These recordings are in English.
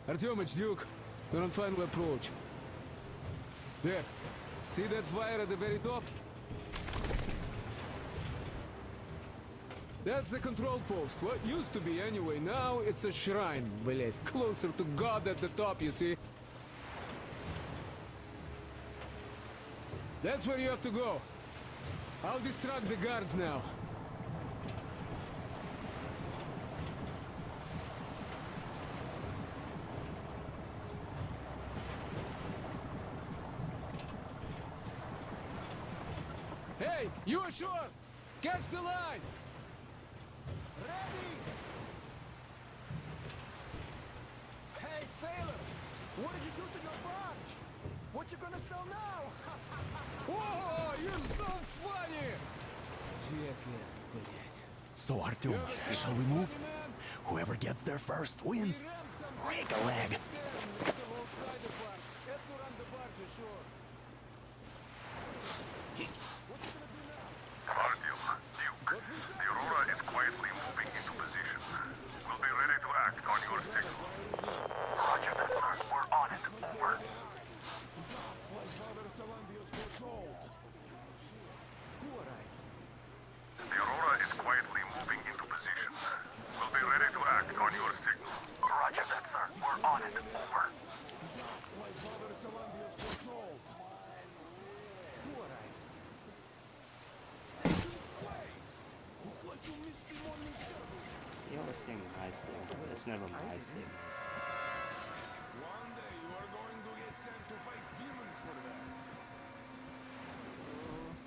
Artyomich, Duke, we're on final approach. There. See that fire at the very top? That's the control post. What used to be anyway. Now it's a shrine, блять. Closer to God at the top, you see? That's where you have to go. I'll distract the guards now. Hey, you ashore! Catch the line! Ready! Hey, sailor! What did you do to your barge? What you gonna sell now? Whoa, you're so funny! Jackass, блядь. So, Artyom, shall we move? Whoever gets there first wins. Break a leg. Artyom, Duke, the Aurora is quietly moving into position. We'll be ready to act on your signal. Roger that, sir. We're on it. Over. The Aurora is quietly moving into position. We'll be ready to act on your signal. Roger that, sir. We're on it. Over. You're saying my sim. That's never my sim. One day you are going to get sent to fight demons for that.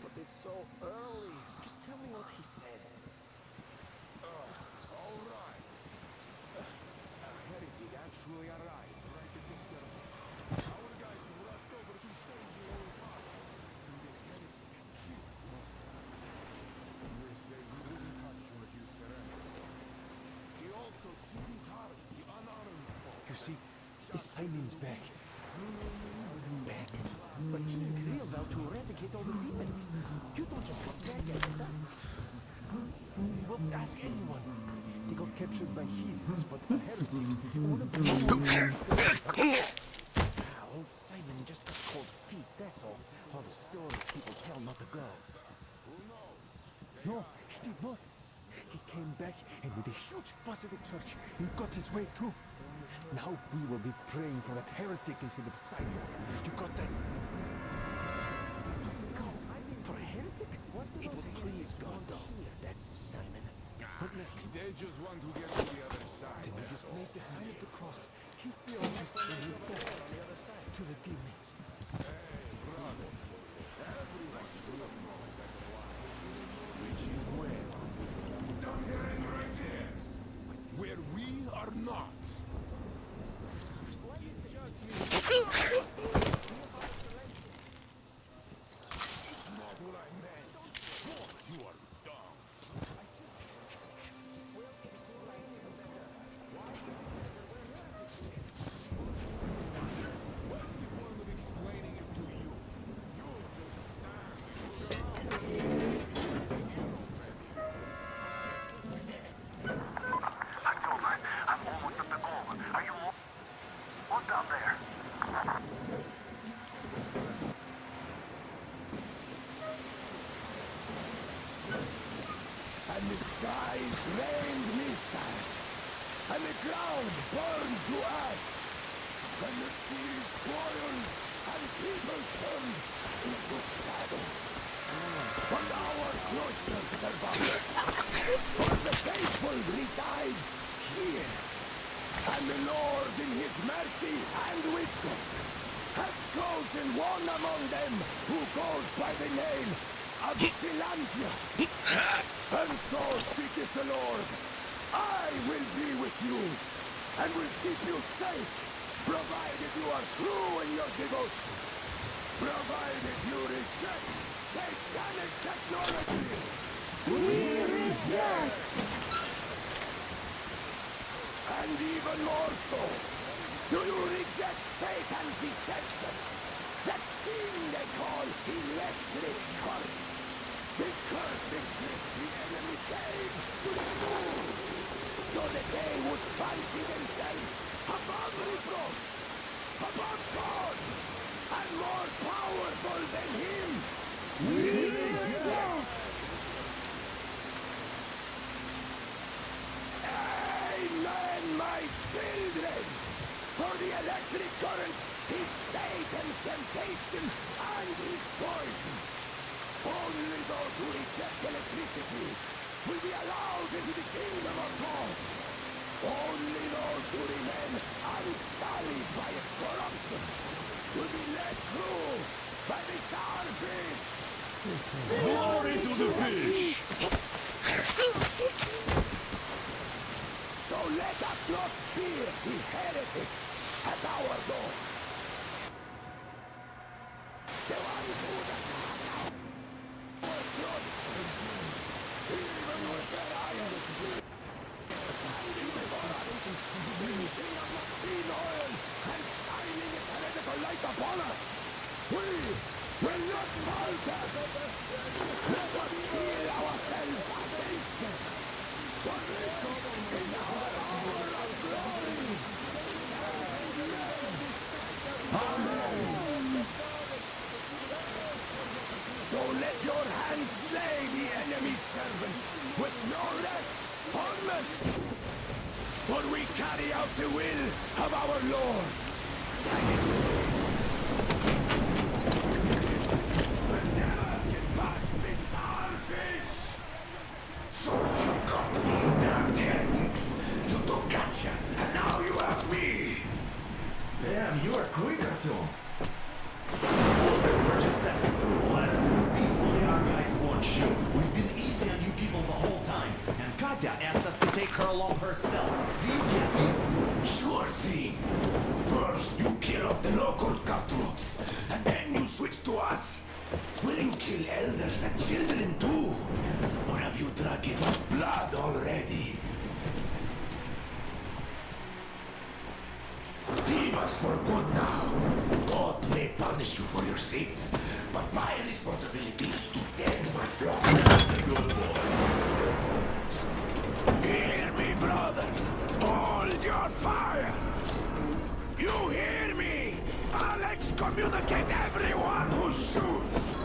But it's so early. Just tell me what he said. All right. A heretic actually arrived right at the circle. Our guys rushed over to save the old father. And the heretic killed most of them. They say he wouldn't touch you if you surrendered. He also didn't harm the unarmed folk. You see, the Simon's back. Back? But he and Kriel vowed to eradicate all the demons. You don't just come back after that. Well, ask anyone. They got captured by heathens, but a heretic. One of them... Old Simon just got cold feet, that's all. All the stories people tell not to go. No, he did not. He came back and with a huge fuss at the church and got his way through. Now we will be praying for that heretic instead of Simon. You got that? God, for a heretic? It would please God, though. That's Simon. What next? They just want to get to the other side. Then we just make the sign of the cross. Kiss the altar and we go to the demons. Down here and right here. Where we are not. Not what I meant. You are dumb. What's the point of explaining it to you? You just Artyom, I'm almost at the goal. Are you all... What's down there? And the skies rained missiles, and the ground burned to ash, and the seas boiled, and people turned into shadows. But our cloisters survived, for the faithful reside here, and the Lord in his mercy and wisdom has chosen one among them who goes by the name of Silantius. And so speaketh the Lord, I will be with you, and will keep you safe, provided you are true in your devotion, provided you reject satanic technology. We reject! And even more so, do you reject Satan's deception? That thing they call electric current. The curse inflicts the enemy came to the moon, so that they would fancy themselves above reproach, above God, and more powerful than him. We reject. Amen, my children. For the electric current is Satan's temptation and his poison. Only those who reject electricity will be allowed into the kingdom of God. Only those who remain unsullied by its corruption will be let through by the starfish. Glory to the fish! So let us not fear the heretics at our door. Se van puhutaan even with their eyes standing before us, drinking of machine oil and shining its heretical light upon us. We will not falter. Let us heal ourselves against them. For this is our hour of glory. Amen. So let your hands slay the enemy's servants with no rest or mercy. For we carry out the will of our Lord. And it is we'll never get past the starfish. So you got me, you damned heretics. You took gotcha, and now you have me. Damn, you are quicker to him. We're just passing through. Let us through peacefully. Our guys won't shoot. We've been easy on you people the whole time. And Katya asked us to take her along herself. Do you get me? Sure thing. First, you kill off the local cutthroats, and then you switch to us. Will you kill elders and children too? Or have you drunk enough blood already? Leave us for good now. God may punish you for your sins, but my responsibility is to tend my flock. That's a good boy. Hear me, brothers. Hold your fire. You hear me? I'll excommunicate everyone who shoots.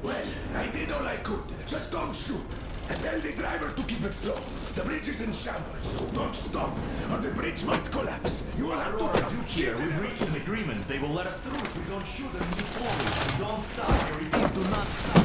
Well, I did all I could. Just don't shoot. And tell the driver to keep it slow. The bridge is in shambles, so don't stop, or the bridge might collapse. You will have to jump. Here, we've reached an agreement. They will let us through if we don't shoot them slowly. Don't stop. I repeat, do not stop.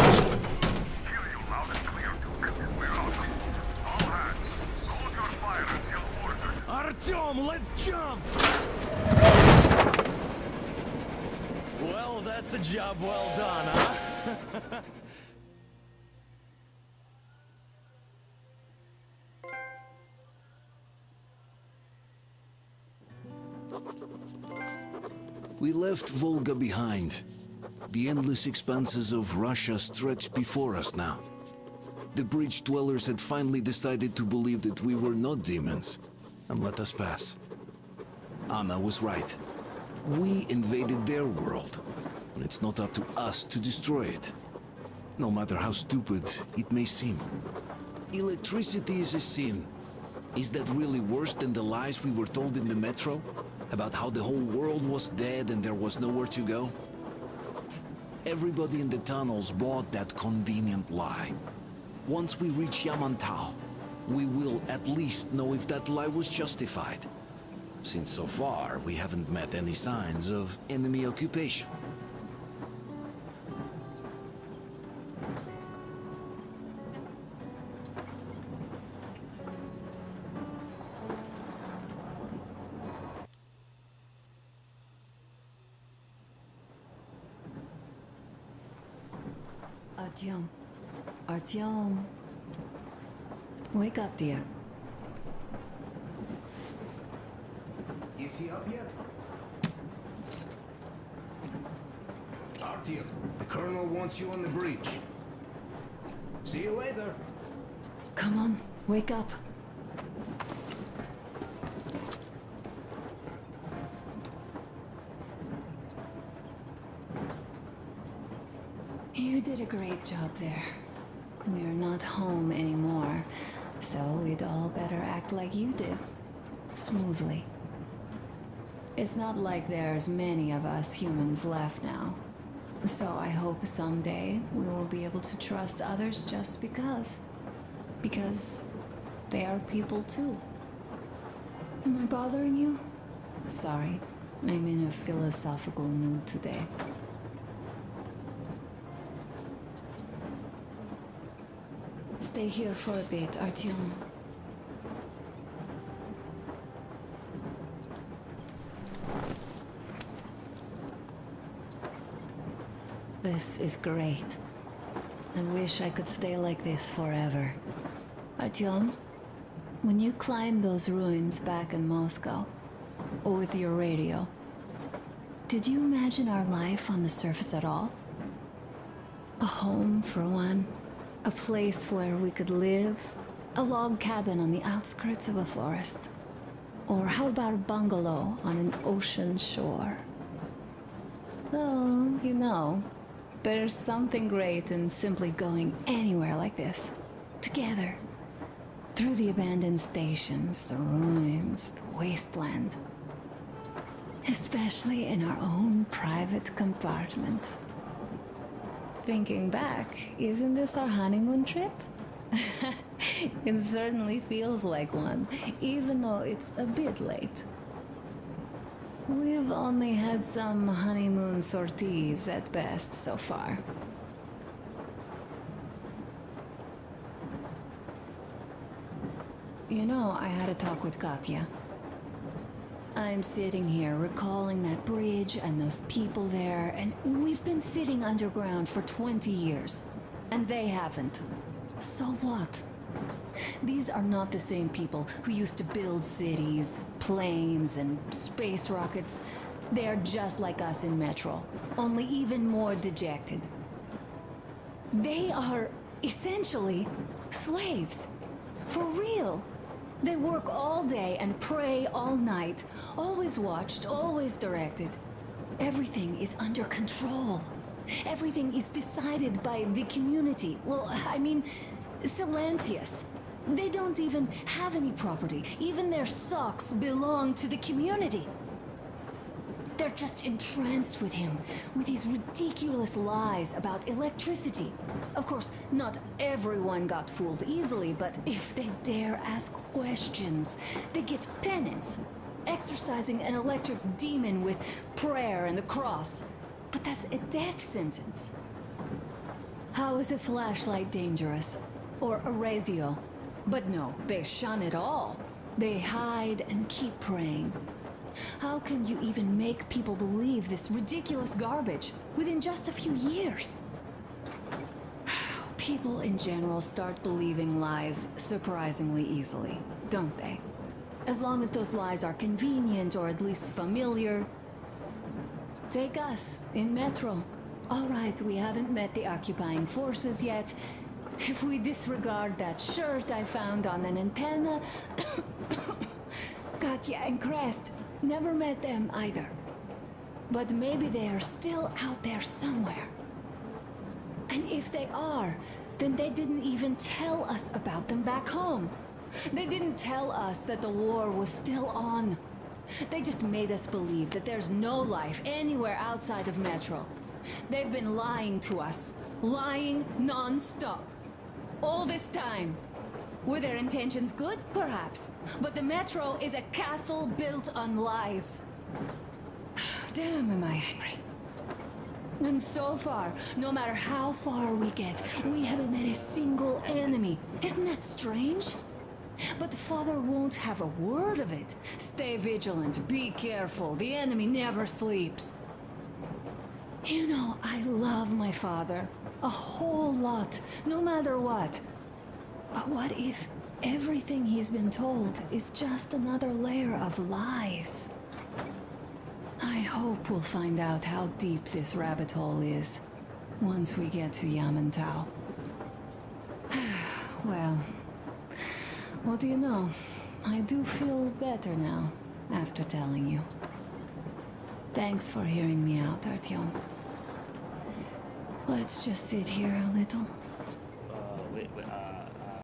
Over. Hear you loud and clear, Duke. We're out. All hands, hold your fire until ordered. Artyom, let's jump! Well, that's a job well done, huh? We left Volga behind. The endless expanses of Russia stretched before us now. The bridge dwellers had finally decided to believe that we were not demons, and let us pass. Anna was right. We invaded their world, and it's not up to us to destroy it. No matter how stupid it may seem. Electricity is a sin. Is that really worse than the lies we were told in the metro? About how the whole world was dead and there was nowhere to go? Everybody in the tunnels bought that convenient lie. Once we reach Yamantau, we will at least know if that lie was justified. Since so far, we haven't met any signs of enemy occupation. Artyom. Artyom. Wake up, dear. Is he up yet? Artyom, the colonel wants you on the bridge. See you later. Come on, wake up. You did a great job there. We're not home anymore, so we'd all better act like you did. Smoothly. It's not like there's many of us humans left now. So I hope someday we will be able to trust others just because. Because they are people too. Am I bothering you? Sorry, I'm in a philosophical mood today. Stay here for a bit, Artyom. This is great. I wish I could stay like this forever. Artyom, when you climbed those ruins back in Moscow, with your radio, did you imagine our life on the surface at all? A home, for one. A place where we could live. A log cabin on the outskirts of a forest. Or how about a bungalow on an ocean shore? Well, you know, there's something great in simply going anywhere like this. Together. Through the abandoned stations, the ruins, the wasteland. Especially in our own private compartment. Thinking back, isn't this our honeymoon trip? It certainly feels like one, even though it's a bit late. We've only had some honeymoon sorties at best so far. You know, I had a talk with Katya. I'm sitting here recalling that bridge and those people there, and we've been sitting underground for 20 years, and they haven't. So what? These are not the same people who used to build cities, planes, and space rockets. They're just like us in Metro, only even more dejected. They are essentially slaves. For real. They work all day and pray all night. Always watched, always directed. Everything is under control. Everything is decided by the community. Well, I mean, Silantius. They don't even have any property. Even their socks belong to the community. They're just entranced with him, with these ridiculous lies about electricity. Of course, not everyone got fooled easily, but if they dare ask questions, they get penance, exorcising an electric demon with prayer and the cross. But that's a death sentence. How is a flashlight dangerous? Or a radio? But no, they shun it all. They hide and keep praying. How can you even make people believe this ridiculous garbage within just a few years? People in general start believing lies surprisingly easily, don't they? As long as those lies are convenient or at least familiar. Take us, in Metro. All right, we haven't met the occupying forces yet. If we disregard that shirt I found on an antenna... Katya and Crest, never met them either. But maybe they are still out there somewhere. And if they are, then they didn't even tell us about them back home. They didn't tell us that the war was still on. They just made us believe that there's no life anywhere outside of Metro. They've been lying to us. Lying non-stop. All this time. Were their intentions good? Perhaps. But the Metro is a castle built on lies. Damn, am I angry. And so far, no matter how far we get, we haven't met a single enemy. Isn't that strange? But Father won't have a word of it. Stay vigilant, be careful, the enemy never sleeps. You know, I love my father. A whole lot, no matter what. But what if everything he's been told is just another layer of lies? I hope we'll find out how deep this rabbit hole is once we get to Yamantau. Well, what do you know? I do feel better now after telling you. Thanks for hearing me out, Artyom. Let's just sit here a little. Wait,